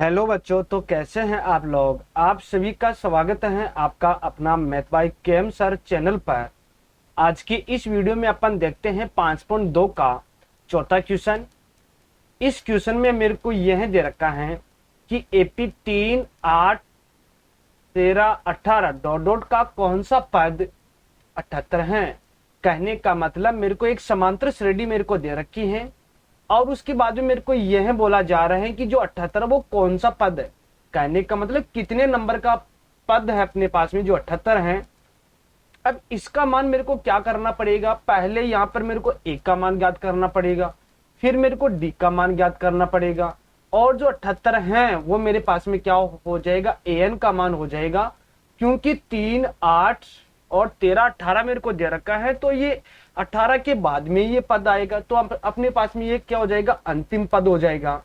Hello बच्चों, तो कैसे हैं आप लोग। आप सभी का स्वागत है आपका अपना math by KM sir channel पर। आज की इस वीडियो में अपन देखते हैं 5.2 का चौथा क्वेश्चन। इस क्वेश्चन में मेरे को यह दे रखा है कि एपी 3, 8, 13, 18 डॉट डॉट का कौन सा पद 78 है। कहने का मतलब मेरे को एक समांतर श्रेणी मेरे को दे रखी है और उसके बाद में मेरे को यह बोला जा रहा है कि जो 78 वो कौन सा पद है। कहने का मतलब कितने नंबर का पद है अपने पास में जो 78 है। अब इसका मान मेरे को क्या करना पड़ेगा, पहले यहां पर मेरे को ए का मान ज्ञात करना पड़ेगा, फिर मेरे को डी का मान ज्ञात करना पड़ेगा और जो 78 है वो मेरे पास में क्या हो जाएगा, एन का मान हो जाएगा। क्योंकि 3, 8 और 13, 18 मेरे को दे रखा है तो ये 18 के बाद में ये पद आएगा तो अपने पास में ये क्या हो जाएगा, अंतिम पद हो जाएगा।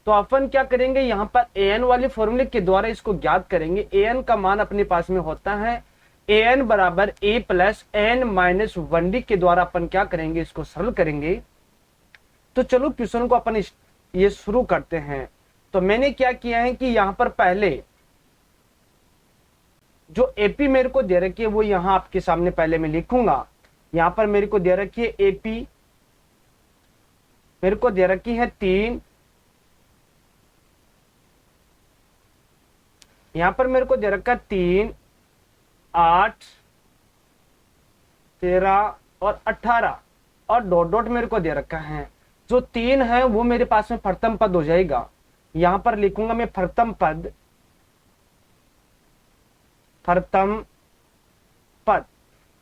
तो अपन क्या करेंगे, यहाँ पर एन वाले फॉर्मूले के द्वारा इसको ज्ञात करेंगे। एन का मान अपने पास में होता है एन बराबर ए प्लस एन माइनस 1डी के द्वारा अपन क्या करेंगे, इसको सरल करेंगे। तो चलो क्वेश्चन को अपन ये शुरू करते हैं। तो मैंने क्या किया है कि यहाँ पर पहले जो एपी मेरे को दे रखी है वो यहां आपके सामने पहले मैं लिखूंगा। यहां पर मेरे को दे रखी है एपी, मेरे को दे रखी है 3, यहां पर मेरे को दे रखा है 3, 8, 13 और 18 और डॉट डॉट मेरे को दे रखा है। जो 3 है वो मेरे पास में प्रथम पद हो जाएगा। यहां पर लिखूंगा मैं प्रथम पद, प्रथम पद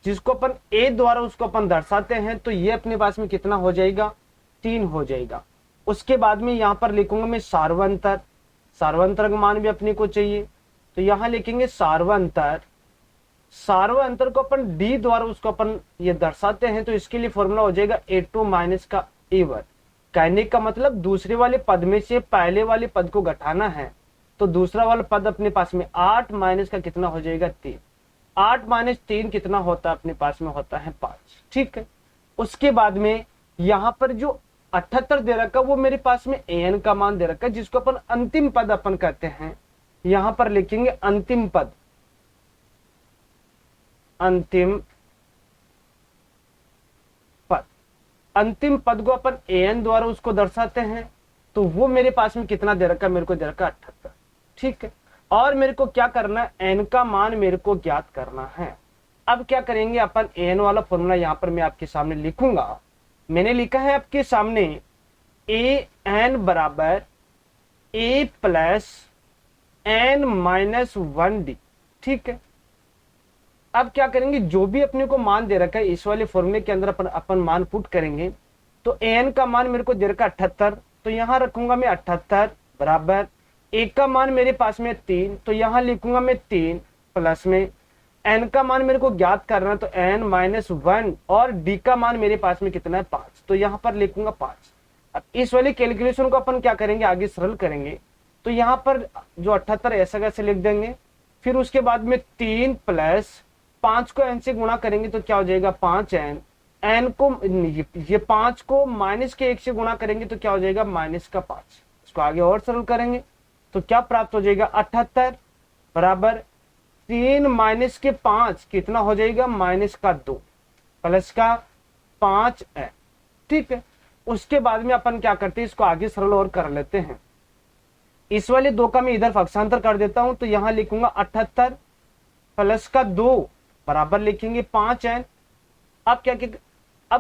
जिसको अपन ए द्वारा उसको अपन दर्शाते हैं। तो ये अपने पास में कितना हो जाएगा, 3 हो जाएगा। उसके बाद में यहां पर लिखूंगा मैं सार्वंतर, सार्वंतर का मान भी अपने को चाहिए तो यहां लिखेंगे सार्वंतर। सार्वंतर को अपन डी द्वारा उसको अपन ये दर्शाते हैं तो इसके लिए फॉर्मूला हो जाएगा A2 माइनस का A1। कहने का मतलब दूसरे वाले पद में से पहले वाले पद को घटाना है तो दूसरा वाला पद अपने पास में 8 माइनस का कितना हो जाएगा, 3। 8 माइनस 3 कितना होता है, अपने पास में होता है 5। ठीक है। उसके बाद में यहां पर जो 78 दे रखा वो मेरे पास में एन का मान दे रखा है जिसको अपन अंतिम पद अपन कहते हैं। यहां पर लिखेंगे अंतिम पद, अंतिम पद। अंतिम पद को अपन एन द्वारा उसको दर्शाते हैं तो वो मेरे पास में कितना दे रखा है, मेरे को दे रखा 78। ठीक है। और मेरे को क्या करना है, एन का मान मेरे को ज्ञात करना है। अब क्या करेंगे अपन, एन वाला फॉर्मूला यहां पर मैं आपके सामने लिखूंगा। मैंने लिखा है आपके सामने ए एन बराबर ए प्लस एन माइनस 1डी। ठीक है। अब क्या करेंगे, जो भी अपने को मान दे रखा है इस वाले फॉर्मूले के अंदर अपन मान पुट करेंगे। तो एन का मान मेरे को दे रखा 78 तो यहां रखूंगा मैं 78 बराबर ए का मान मेरे पास में 3 तो यहां लिखूंगा मैं 3 प्लस में एन का मान मेरे को ज्ञात करना तो एन माइनस 1 और डी का मान मेरे पास में कितना है 5 तो यहां पर लिखूंगा 5। अब इस वाली कैलकुलेशन को अपन क्या करेंगे, आगे सरल करेंगे। तो यहां पर जो 78 ऐसा कैसे लिख देंगे, फिर उसके बाद में 3 प्लस 5 को एन से गुणा करेंगे तो क्या हो जाएगा 5n। एन को ये 5 को माइनस के 1 से गुणा करेंगे तो क्या हो जाएगा माइनस का 5। इसको आगे और सरल करेंगे तो क्या प्राप्त हो जाएगा 78 बराबर 3 माइनस के 5 कितना हो जाएगा माइनस का 2 प्लस का 5n। ठीक है। उसके बाद में अपन क्या करते हैं, इसको आगे सरल और कर लेते हैं। इस वाले 2 का मैं इधर पक्षांतर कर देता हूं तो यहां लिखूंगा 78 प्लस का 2 बराबर लिखेंगे 5n। अब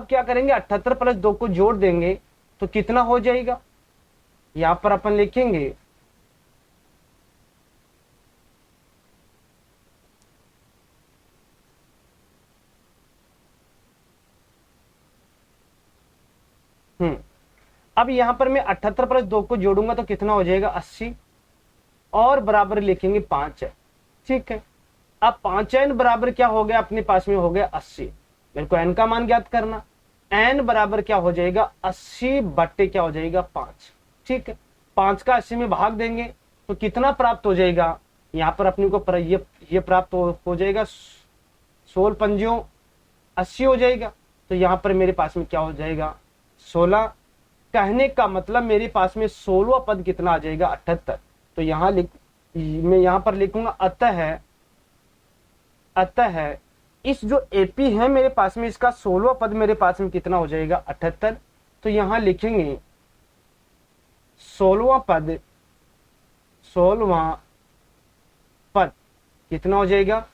क्या करेंगे, 78 प्लस 2 को जोड़ देंगे तो कितना हो जाएगा, यहां पर अपन लिखेंगे अब यहां पर मैं 78 प्लस 2 को जोड़ूंगा तो कितना हो जाएगा 80 और बराबर लिखेंगे 5 है। ठीक है। अब 5n बराबर क्या हो गया, अपने पास में हो गया 80। मेरे को n का मान ज्ञात करना, n बराबर क्या हो जाएगा 80 बट्टे क्या हो जाएगा 5। ठीक है। 5 का 80 में भाग देंगे तो कितना प्राप्त हो जाएगा, यहाँ पर अपने को ये प्राप्त हो जाएगा 16 पंजियों 80 हो जाएगा। तो यहाँ पर मेरे पास में क्या हो जाएगा 16। कहने का मतलब मेरे पास में 16वां पद कितना आ जाएगा 78। तो मैं यहाँ पर लिखूंगा अतः इस जो एपी है मेरे पास में, इसका 16वां पद मेरे पास में कितना हो जाएगा 78। तो यहां लिखेंगे 16वां पद कितना हो जाएगा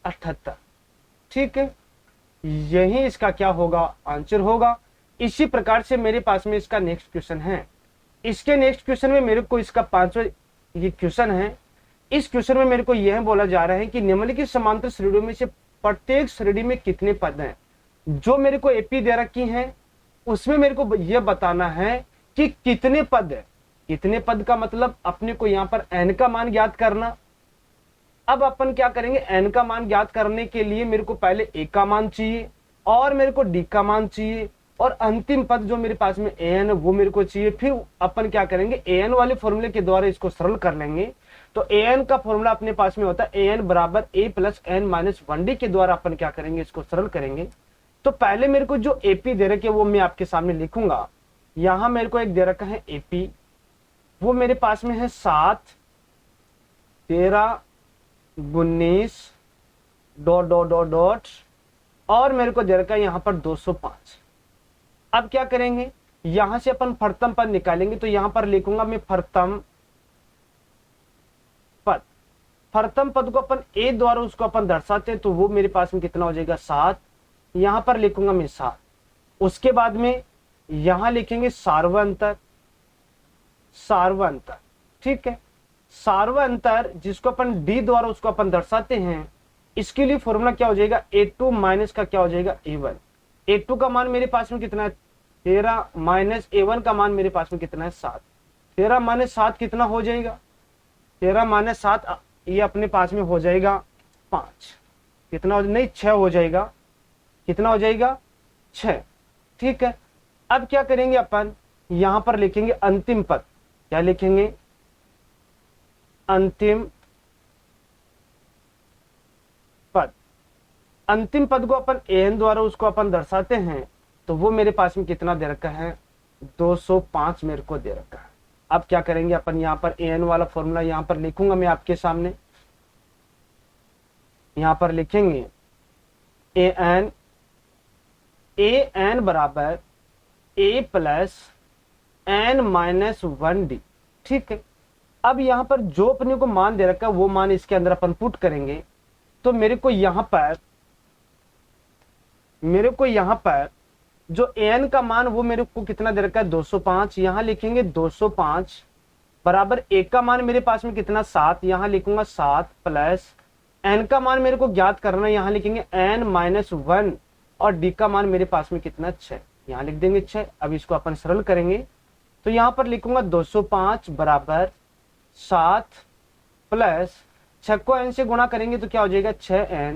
78। ठीक है, यही इसका क्या होगा आंसर होगा। इसी प्रकार से मेरे पास में इसका नेक्स्ट क्वेश्चन है। इसके नेक्स्ट क्वेश्चन में मेरे को इसका 5वां ये क्वेश्चन है। इस क्वेश्चन में मेरे को यह बोला जा रहा है कि निम्नलिखित समांतर श्रेणियों में से प्रत्येक श्रेणी में कितने पद हैं। जो मेरे को एपी दे रखी हैं उसमें मेरे को यह बताना है कि कितने पद है। कितने पद का मतलब अपने को यहां पर एन का मान ज्ञात करना। अब अपन क्या करेंगे, एन का मान ज्ञात करने के लिए मेरे को पहले ए का मान चाहिए और मेरे को डी का मान चाहिए और अंतिम पद जो मेरे पास में ए एन वो मेरे को चाहिए। फिर अपन क्या करेंगे, ए एन वाले फॉर्मूले के द्वारा इसको सरल कर लेंगे। तो ए एन का फॉर्मूला अपने पास में होता है ए एन बराबर ए प्लस एन माइनस 1डी के द्वारा अपन क्या करेंगे, इसको सरल करेंगे। तो पहले मेरे को जो एपी दे रखे वो मैं आपके सामने लिखूंगा। यहां मेरे को एक दे रखा है एपी, वो मेरे पास में है 7 13 19 ... और मेरे को दे रखा है यहां पर 205। अब क्या करेंगे, यहां से अपन प्रथम पद निकालेंगे। तो यहां पर लिखूंगा मैं प्रथम पद को अपन ए द्वारा उसको अपन दर्शाते हैं। तो वो मेरे पास में कितना हो जाएगा 7। यहां पर लिखूंगा मैं 7। उसके बाद में यहां लिखेंगे सार्वअंतर। ठीक है, सार्वअंतर जिसको अपन डी द्वारा उसको अपन दर्शाते हैं। इसके लिए फॉर्मूला क्या हो जाएगा, A2 माइनस का क्या हो जाएगा A1। A2 का मान मेरे पास में कितना है 13 माइनस A1 का मान मेरे पास में कितना है 7। 13 माइनस 7 कितना हो जाएगा, 13 माइनस 7 ये अपने पास में हो जाएगा 5। कितना नहीं 6 हो जाएगा। कितना हो जाएगा 6। ठीक है, अब क्या करेंगे अपन, यहां पर लिखेंगे अंतिम पद। क्या लिखेंगे, अंतिम पद। अंतिम पद को अपन एन द्वारा उसको अपन दर्शाते हैं। तो वो मेरे पास में कितना दे रखा है 205 मेरे को दे रखा है। अब क्या करेंगे अपन, यहां पर एन वाला फॉर्मूला यहां पर लिखूंगा मैं आपके सामने। यहां पर लिखेंगे एन बराबर ए प्लस एन माइनस 1डी। ठीक है, अब यहां पर जो अपने को मान दे रखा है वो मान इसके अंदर अपन पुट करेंगे। तो मेरे को यहां पर जो एन का मान वो मेरे को कितना दे रखा है 205। यहां लिखेंगे 205 बराबर ए का मान मेरे पास में कितना 7। यहां लिखूंगा 7 प्लस एन का मान मेरे को ज्ञात करना है। यहां लिखेंगे एन माइनस 1 और डी का मान मेरे पास में कितना 6। यहां लिख देंगे 6। अब इसको अपन सरल करेंगे। तो यहां पर लिखूंगा 205 बराबर 7 प्लस 6 को एन से गुणा करेंगे तो क्या हो जाएगा 6n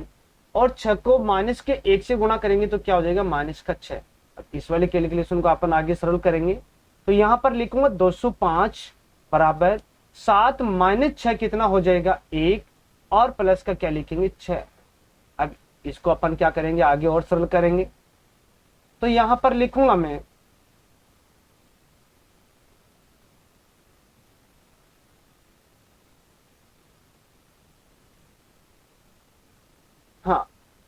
और 6 को माइनस के 1 से गुणा करेंगे तो क्या हो जाएगा माइनस का 6। अब इस वाले कैलकुलेशन को अपन आगे सरल करेंगे। तो यहां पर लिखूंगा 205 बराबर 7 माइनस 6 कितना हो जाएगा 1 और प्लस का क्या लिखेंगे 6। अब इसको अपन क्या करेंगे आगे और सरल करेंगे। तो यहां पर लिखूंगा मैं हाँ,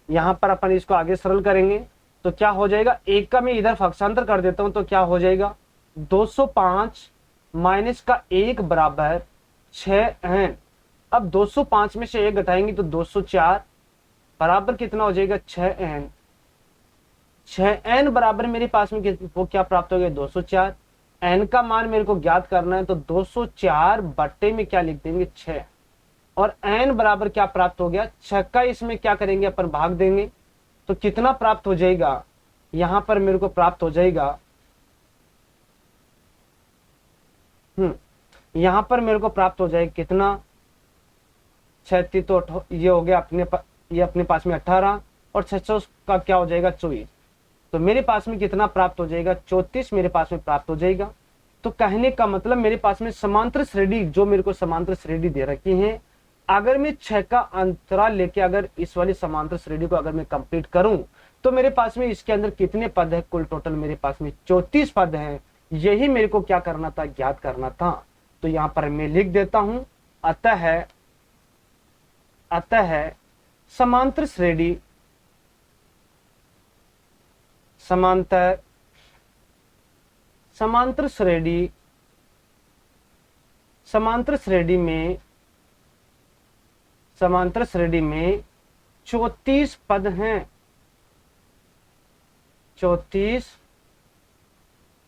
यहां पर अपन इसको आगे सरल करेंगे तो क्या हो जाएगा, एक का मैं इधर पक्षांतर कर देता हूं तो क्या हो जाएगा 205 माइनस का 1 बराबर 6n। अब 205 में से 1 घटाएंगे तो 204 बराबर कितना हो जाएगा 6n। 6n बराबर मेरे पास में वो क्या प्राप्त हो गया 204। n का मान मेरे को ज्ञात करना है तो 204 बट्टे में क्या लिख देंगे 6 और n बराबर क्या प्राप्त हो गया 6 का इसमें क्या करेंगे अपन भाग देंगे तो कितना प्राप्त हो जाएगा, यहां पर मेरे को प्राप्त हो जाएगा यहां पर मेरे को प्राप्त हो जाएगा कितना 36 तो ये हो गया ये अपने पास में 18 और 600 का क्या हो जाएगा 24। तो मेरे पास में कितना प्राप्त हो जाएगा 34 मेरे पास में प्राप्त हो जाएगा। तो कहने का मतलब मेरे पास में समांतर श्रेणी जो मेरे को समांतर श्रेणी दे रखी है, अगर मैं 6 का अंतराल लेके अगर इस वाली समांतर श्रेणी को अगर मैं कंप्लीट करूं तो मेरे पास में इसके अंदर कितने पद है, कुल टोटल मेरे पास में 34 पद हैं। यही मेरे को क्या करना था, ज्ञात करना था। तो यहां पर मैं लिख देता हूं, अतः समांतर श्रेणी समांतर श्रेणी में 34 पद हैं, 34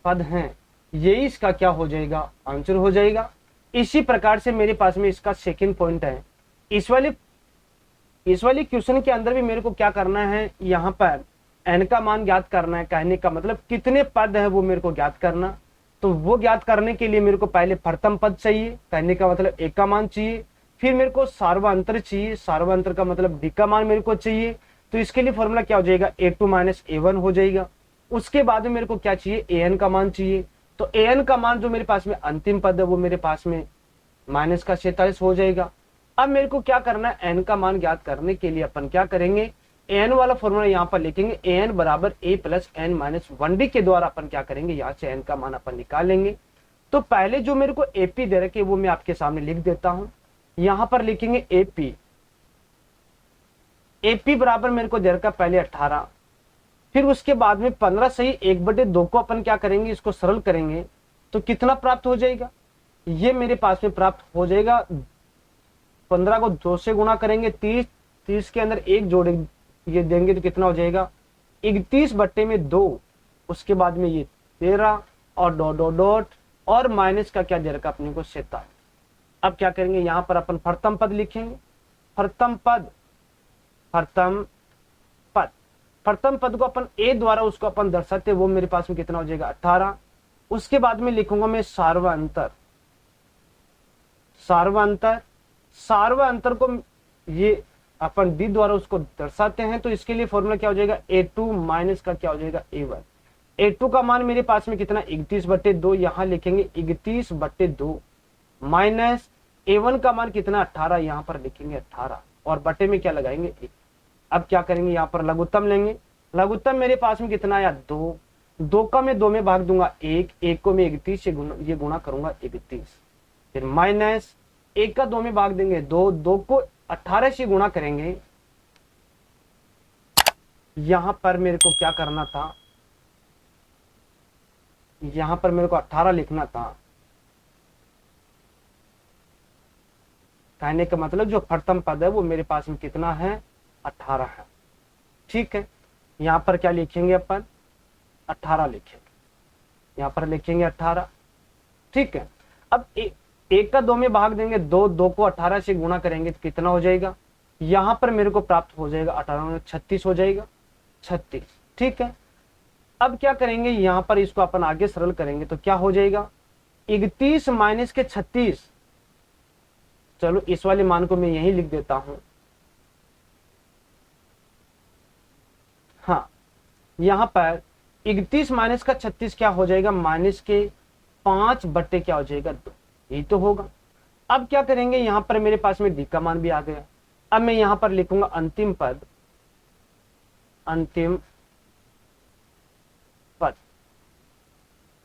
पद हैं। ये इसका क्या हो जाएगा, आंसर हो जाएगा। इसी प्रकार से मेरे पास में इसका सेकंड पॉइंट है। इस वाले क्वेश्चन के अंदर भी मेरे को क्या करना है, यहाँ पर n का मान ज्ञात करना है। कहने का मतलब कितने पद है वो मेरे को ज्ञात करना। तो वो ज्ञात करने के लिए मेरे को पहले प्रथम पद चाहिए, कहने का मतलब a का मान चाहिए। फिर मेरे को सार्वअंतर चाहिए, सार्वअंतर का मतलब d का मान मेरे को चाहिए। तो इसके लिए फॉर्मूला क्या हो जाएगा, a2 माइनस a1 हो जाएगा। उसके बाद में मेरे को क्या चाहिए, an का मान चाहिए। तो an का मान जो मेरे पास में अंतिम पद है वो मेरे पास में माइनस का 47 हो जाएगा। अब मेरे को क्या करना है, n का मान ज्ञात करने के लिए अपन क्या करेंगे, an वाला फॉर्मूला यहाँ पर लिखेंगे, an बराबर a plus n minus 1d के द्वारा अपन क्या करेंगे, यहाँ से n का मान अपन निकाल लेंगे। तो पहले जो मेरे को ap दे रखे वो मैं आपके सामने लिख देता हूं। यहाँ पर लिखेंगे ap बराबर मेरे को दे रखा पहले 18, फिर उसके बाद में 15 सही 1/2 को अपन क्या करेंगे, इसको सरल करेंगे तो कितना प्राप्त हो जाएगा, ये मेरे पास में प्राप्त हो जाएगा। 15 को 2 से गुणा करेंगे 30, 30 के अंदर 1 जोड़ेंगे, ये देंगे तो कितना हो जाएगा 31/2। उसके बाद में ये 13 और डॉट और माइनस का क्या दे रखा अपने को 47। अब क्या करेंगे, यहां पर अपन प्रथम पद लिखेंगे। प्रथम पद को अपन a द्वारा उसको अपन दर्शाते, वो मेरे पास में कितना हो जाएगा 18। उसके बाद में लिखूंगा मैं सार्वअंतर को ये अपन d द्वारा उसको दर्शाते हैं। तो इसके लिए फॉर्मूला क्या हो जाएगा, a2 माइनस का क्या हो जाएगा a1। a2 का मान मेरे पास में कितना 31/2, यहां लिखेंगे 31/2 माइनस a1 का मान कितना 18, यहां पर लिखेंगे 18 और बटे में क्या लगाएंगे 1। अब क्या करेंगे, यहाँ पर लघुत्तम लेंगे। लघुत्तम मेरे पास में कितना आया 2 का मैं 2 में भाग दूंगा 1 को मैं 31 से ये गुणा करूंगा 31, फिर माइनस 1 का 2 में भाग देंगे 2 को 18 से गुणा करेंगे। यहां पर मेरे को क्या करना था, यहां पर मेरे को 18 लिखना था। कहने का मतलब जो प्रथम पद है वो मेरे पास में कितना है 18 है। ठीक है, यहां पर क्या लिखेंगे अपन 18 लिखेंगे, यहां पर लिखेंगे 18। ठीक है, अब 1 का 2 में भाग देंगे 2 को 18 से गुणा करेंगे तो कितना हो जाएगा, यहां पर मेरे को प्राप्त हो जाएगा 18 में 36 हो जाएगा 36। ठीक है, अब क्या करेंगे, यहां पर इसको अपन आगे सरल करेंगे तो क्या हो जाएगा 31 माइनस के 36। चलो इस वाले मान को मैं यही लिख देता हूं। हाँ, यहां पर 31 माइनस का 36 क्या हो जाएगा, माइनस के 5 बट्टे क्या हो जाएगा 2, यही तो होगा। अब क्या करेंगे, यहां पर मेरे पास में डी का मान भी आ गया। अब मैं यहां पर लिखूंगा अंतिम पद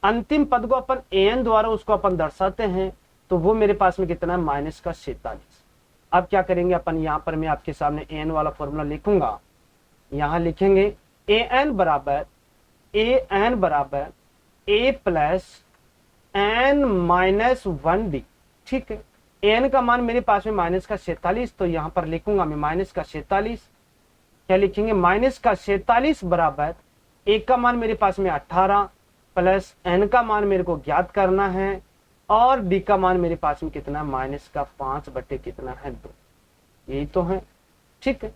अंतिम पद को अपन an द्वारा उसको अपन दर्शाते हैं, तो वो मेरे पास में कितना है माइनस का 47। अब क्या करेंगे अपन, यहां पर मैं आपके सामने an वाला फॉर्मूला लिखूंगा। यहां लिखेंगे an बराबर a plus n minus 1d। ठीक है, an का मान मेरे पास में माइनस का 47, तो यहां पर लिखूंगा मैं माइनस का 47। क्या लिखेंगे, माइनस का 47 बराबर a का मान मेरे पास में 18 प्लस n का मान मेरे को ज्ञात करना है और d का मान मेरे पास में कितना माइनस का 5 बटे कितना है 2, यही तो है। ठीक है,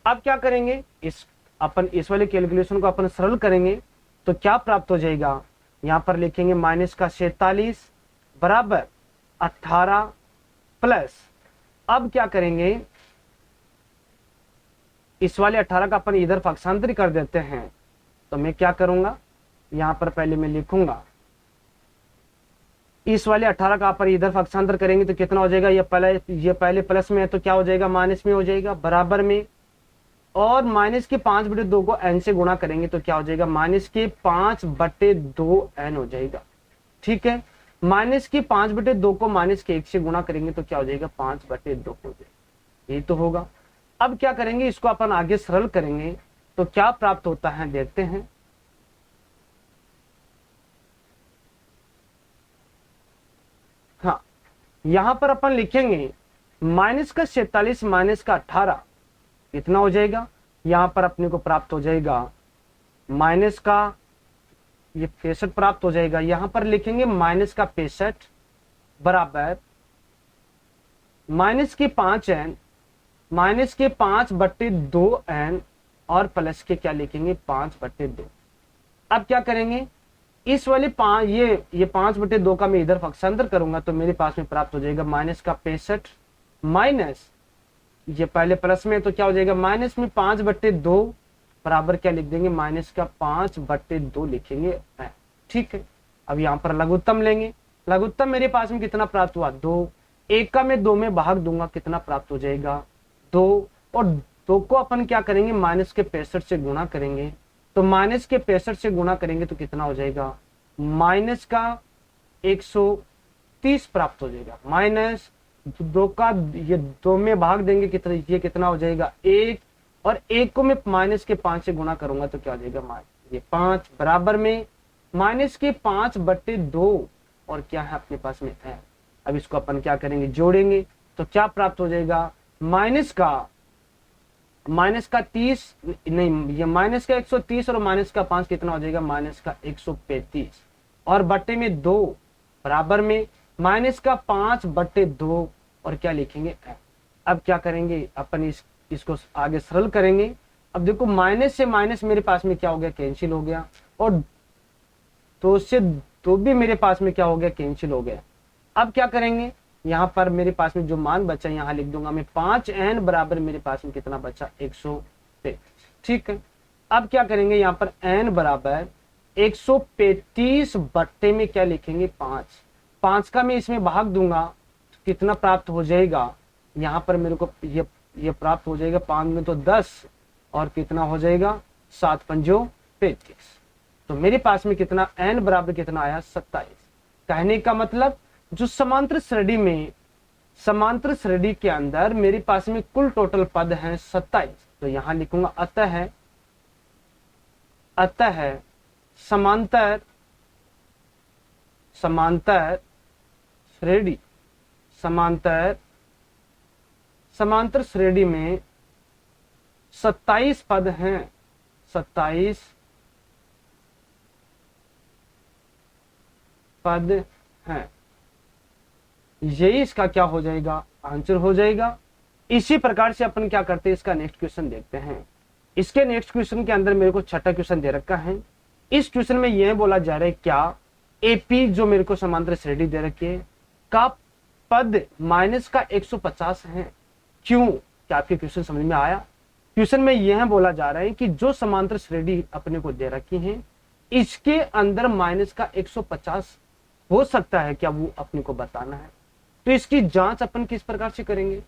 अब क्या करेंगे, इस वाले कैलकुलेशन को अपन सरल करेंगे तो क्या प्राप्त हो जाएगा, यहां पर लिखेंगे माइनस का 47 बराबर 18 प्लस, अब क्या करेंगे, इस वाले 18 का अपन इधर पक्षांतर कर देते हैं। तो मैं क्या करूंगा, यहां पर पहले मैं लिखूंगा इस वाले 18 का अपन इधर पक्षांतर करेंगे तो कितना हो जाएगा, ये पहले प्लस में है तो क्या हो जाएगा माइनस में हो जाएगा, बराबर में, और माइनस के 5/2 को n से गुणा करेंगे तो क्या हो जाएगा माइनस के 5/2 n हो जाएगा। ठीक है, माइनस की 5/2 को माइनस के 1 से गुणा करेंगे तो क्या हो जाएगा, 5/2 हो जाएगा, ये तो होगा। अब क्या करेंगे, इसको अपन आगे सरल करेंगे तो क्या प्राप्त होता है देखते हैं। हाँ, यहां पर अपन लिखेंगे माइनस का 47 माइनस का 18 कितना हो जाएगा, यहां पर अपने को प्राप्त हो जाएगा माइनस का ये 65 प्राप्त हो जाएगा। यहां पर लिखेंगे माइनस का 65 बराबर माइनस के 5n माइनस के 5/2n और प्लस के क्या लिखेंगे 5/2। अब क्या करेंगे, इस वाले ये 5/2 का मैं इधर पक्षांतर करूंगा तो मेरे पास में प्राप्त हो जाएगा माइनस का 65 माइनस ये पहले प्लस में तो क्या हो जाएगा माइनस में 5/2 बराबर क्या लिख देंगे माइनस का 5/2 लिखेंगे। ठीक है, अब यहाँ पर लघुत्तम लेंगे, लघुत्तम मेरे पास में कितना प्राप्त हुआ 2, एक का मैं 2 में भाग दूंगा कितना प्राप्त हो जाएगा 2, और 2 को अपन क्या करेंगे माइनस के 65 से गुणा करेंगे तो माइनस के 65 से गुणा करेंगे तो कितना हो जाएगा माइनस का 130 प्राप्त हो जाएगा। माइनस 2 का ये 2 में भाग देंगे कितना, ये कितना हो जाएगा 1, और 1 को मैं माइनस के 5 से गुणा करूंगा तो क्या हो जाएगा ये 5 बराबर में माइनस के 5/2 और क्या है अपने पास में है। अब इसको अपन क्या करेंगे जोड़ेंगे तो क्या प्राप्त हो जाएगा माइनस का 30 नहीं, ये माइनस का 130 और माइनस का 5 कितना हो जाएगा माइनस का 135 और बट्टे में 2 बराबर में माइनस का 5/2 और क्या लिखेंगे। अब क्या करेंगे अपन इसको आगे सरल करेंगे। अब देखो माइनस से माइनस मेरे पास में क्या हो गया कैंसिल हो गया, और 2 से 2 भी मेरे पास में क्या हो गया कैंसिल हो गया। अब क्या करेंगे, यहाँ पर मेरे पास में जो मान बचा यहाँ लिख दूंगा मैं 5n बराबर मेरे पास में कितना बचा 135। ठीक है, अब क्या करेंगे यहाँ पर n बराबर 135 बट्टे में क्या लिखेंगे 5 का मैं इसमें भाग दूंगा तो कितना प्राप्त हो जाएगा, यहाँ पर मेरे को ये प्राप्त हो जाएगा 5 में तो 10 और कितना हो जाएगा 7 पंजो 35। तो मेरे पास में कितना n बराबर कितना आया 27। कहने का मतलब जो समांतर श्रेणी के अंदर मेरे पास में कुल टोटल पद हैं 27, तो यहां लिखूंगा अतः समांतर श्रेणी में 27 पद हैं, 27 पद हैं, यही इसका क्या हो जाएगा आंसर हो जाएगा। इसी प्रकार से अपन क्या करते हैं इसका नेक्स्ट क्वेश्चन देखते हैं। इसके नेक्स्ट क्वेश्चन के अंदर मेरे को छठा क्वेश्चन दे रखा है। इस क्वेश्चन में यह बोला जा रहा है क्या एपी जो मेरे को समांतर श्रेणी दे रखी है का पद माइनस का 150 है। क्यों, क्या आपके क्वेश्चन समझ में आया। क्वेश्चन में यह बोला जा रहा है कि जो समांतर श्रेणी अपने को दे रखी है इसके अंदर माइनस का 150 हो सकता है क्या, वो अपने को बताना है। तो इसकी जांच अपन किस प्रकार से करेंगे।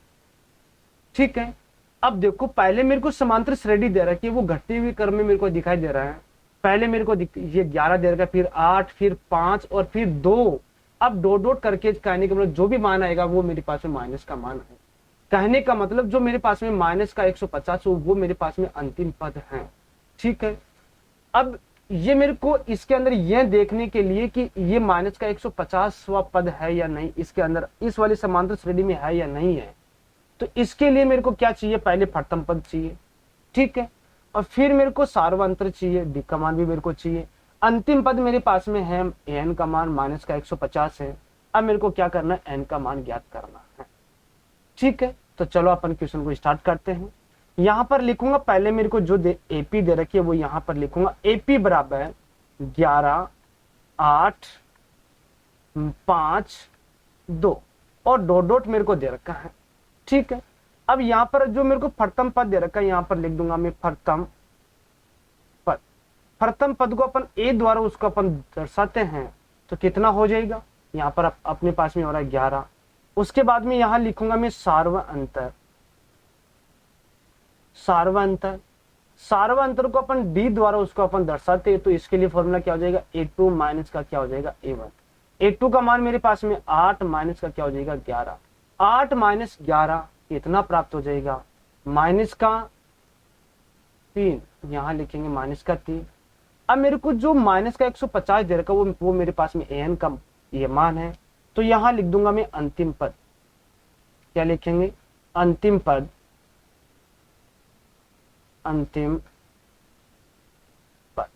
ठीक है, अब देखो पहले मेरे को समांतर श्रेणी दे रखी है, वो घटते हुए क्रम में मेरे को दिखाई दे रहा है। पहले मेरे को ये 11 दे रखा है, फिर 8, फिर 5 और फिर 2। अब डॉट डॉट करके कहने का मतलब जो भी मान आएगा वो मेरे पास में माइनस का मान है। कहने का मतलब जो मेरे पास में माइनस का 150 हो वो मेरे पास में अंतिम पद है। ठीक है, अब ये मेरे को इसके अंदर यह देखने के लिए कि ये माइनस का 150वां पद है या नहीं, इसके अंदर इस वाली समांतर श्रेणी में है या नहीं है, तो इसके लिए मेरे को क्या चाहिए, पहले प्रथम पद चाहिए। ठीक है, और फिर मेरे को सार्वंतर चाहिए, डी का मान भी मेरे को चाहिए। अंतिम पद मेरे पास में है एन का मान माइनस का 150 है। अब मेरे को क्या करना है, एन का मान ज्ञात करना है। ठीक है, तो चलो अपन क्वेश्चन को स्टार्ट करते हैं। यहां पर लिखूंगा पहले मेरे को जो एपी दे रखी है वो यहां पर लिखूंगा एपी बराबर 11, 8, 5, 2 और डॉट डॉट मेरे को दे रखा है। ठीक है, अब यहां पर जो मेरे को प्रथम पद दे रखा है यहां पर लिख दूंगा मैं प्रथम पद। प्रथम पद को अपन ए द्वारा उसको अपन दर्शाते हैं तो कितना हो जाएगा, यहां पर अपने पास में हो रहा है 11। उसके बाद में यहां लिखूंगा मैं सार्वअंतर। सार्वअंतर को अपन डी द्वारा उसको अपन दर्शाते हैं तो इसके लिए फॉर्मूला क्या हो जाएगा, A2 माइनस का क्या हो जाएगा A1। A2 का मान मेरे पास में 8 माइनस का क्या हो जाएगा 11, 8 माइनस 11 इतना प्राप्त हो जाएगा, माइनस का 3, यहां लिखेंगे माइनस का 3। अब मेरे को जो माइनस का 150 दे रखा वो मेरे पास में an का ये मान है, तो यहां लिख दूंगा मैं अंतिम पद। क्या लिखेंगे? अंतिम पद, अंतिम पद।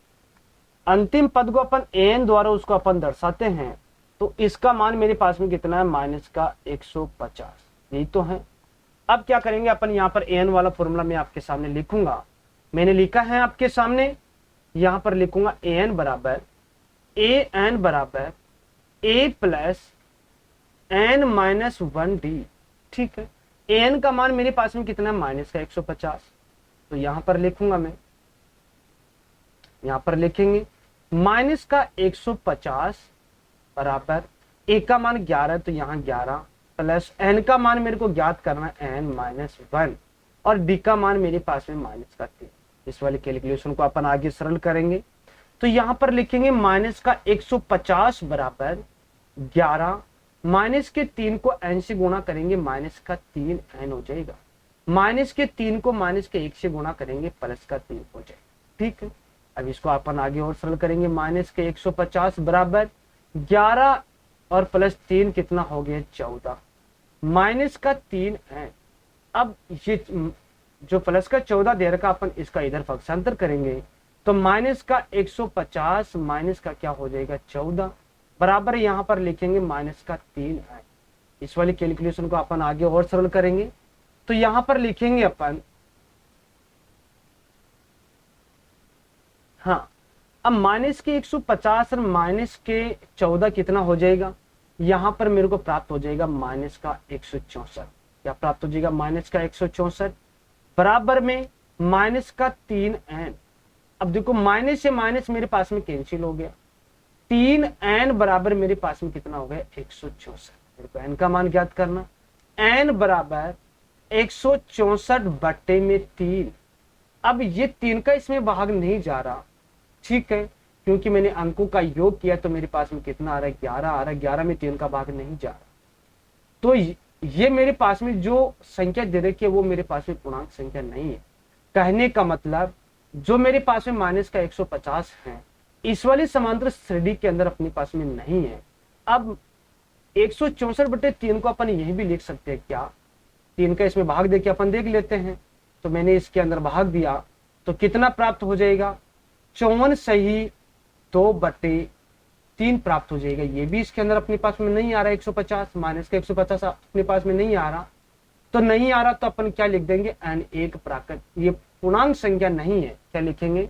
अंतिम पद को अपन an द्वारा उसको अपन दर्शाते हैं, तो इसका मान मेरे पास में कितना है? माइनस का 150, यही तो है। अब क्या करेंगे अपन, यहां पर an वाला फॉर्मूला मैं आपके सामने लिखूंगा, मैंने लिखा है आपके सामने, यहां पर लिखूंगा an बराबर a plus n minus 1d। ठीक है, an का मान मेरे पास में कितना है? माइनस का 150, तो यहां पर लिखूंगा मैं, यहां पर लिखेंगे माइनस का 150 बराबर a का मान 11, तो यहां 11 प्लस n का मान मेरे को ज्ञात करना है n माइनस 1, और d का मान मेरे पास में माइनस का 3। इस वाले कैलकुलेशन को अपन आगे सरल करेंगे, तो यहां पर लिखेंगे माइनस का 150 बराबर 11, माइनस के 3 को n से गुणा करेंगे, माइनस का 3n हो जाएगा, माइनस के 3 को माइनस के 1 से गुणा करेंगे, प्लस का 3 हो जाएगा। ठीक है, अब इसको अपन आगे और सरल करेंगे, माइनस के 150 बराबर 11 और प्लस 3 कितना हो गया? 14, माइनस का 3n। अब ये जो प्लस का 14 दे रखा, अपन इसका इधर पक्षांतर करेंगे, तो माइनस का 150 माइनस का क्या हो जाएगा? 14 बराबर यहां पर लिखेंगे माइनस का 3n। इस वाली कैलकुलेशन को अपन आगे और सरल करेंगे, तो यहां पर लिखेंगे अपन, हाँ, अब माइनस के 150 और माइनस के 14 कितना हो जाएगा? यहां पर मेरे को प्राप्त हो जाएगा माइनस का 164। क्या प्राप्त हो जाएगा? माइनस का 164 बराबर में माइनस का 3n। अब देखो माइनस से माइनस मेरे पास में कैंसिल हो गया, 3n बराबर मेरे पास में कितना हो गया? 164। मेरे को n का मान ज्ञात करना, n बराबर 164 बट्टे में 3। अब ये 3 का इसमें भाग नहीं जा रहा, ठीक है, क्योंकि मैंने अंकों का योग किया, तो मेरे पास में कितना आ रहा है? 11 आ रहा है, 11 में 3 का भाग नहीं जा रहा। तो ये मेरे पास में जो संख्या दे रखी है वो मेरे पास में पूर्णांक संख्या नहीं है। कहने का मतलब जो मेरे पास में माइनस का 150 है, इस वाली समांतर श्रेणी के अंदर अपने पास में नहीं है। अब 164 बटे 3 को अपन यही भी लिख सकते हैं क्या? 3 का इसमें भाग देके अपन देख लेते हैं, तो मैंने इसके अंदर भाग दिया, तो कितना प्राप्त हो जाएगा? 54 सही 2 बटे 3 प्राप्त हो जाएगा। ये भी इसके अंदर अपने पास में नहीं आ रहा, 150 माइनस का 150 अपने पास में नहीं आ रहा, तो नहीं आ रहा तो अपन क्या लिख देंगे? n एक प्राकृत, ये पूर्णांक संख्या नहीं है, क्या लिखेंगे?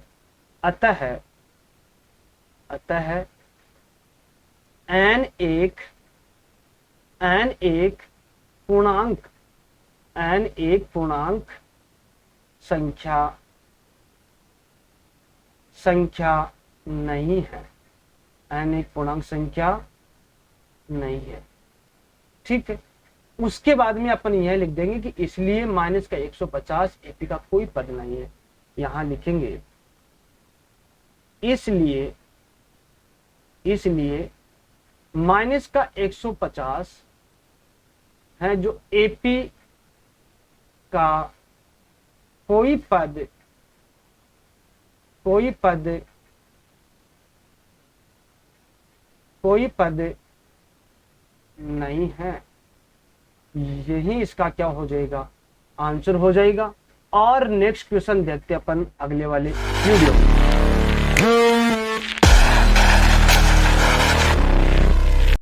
अतः n एक पूर्णांक संख्या नहीं है, n एक पूर्णांक संख्या नहीं है। ठीक है, उसके बाद में अपन यह लिख देंगे कि इसलिए माइनस का 150 एपी का कोई पद नहीं है। यहां लिखेंगे इसलिए माइनस का 150 है जो एपी का कोई पद नहीं है। यही इसका क्या हो जाएगा? आंसर हो जाएगा। और नेक्स्ट क्वेश्चन देखते हैं अपन अगले वाले वीडियो में।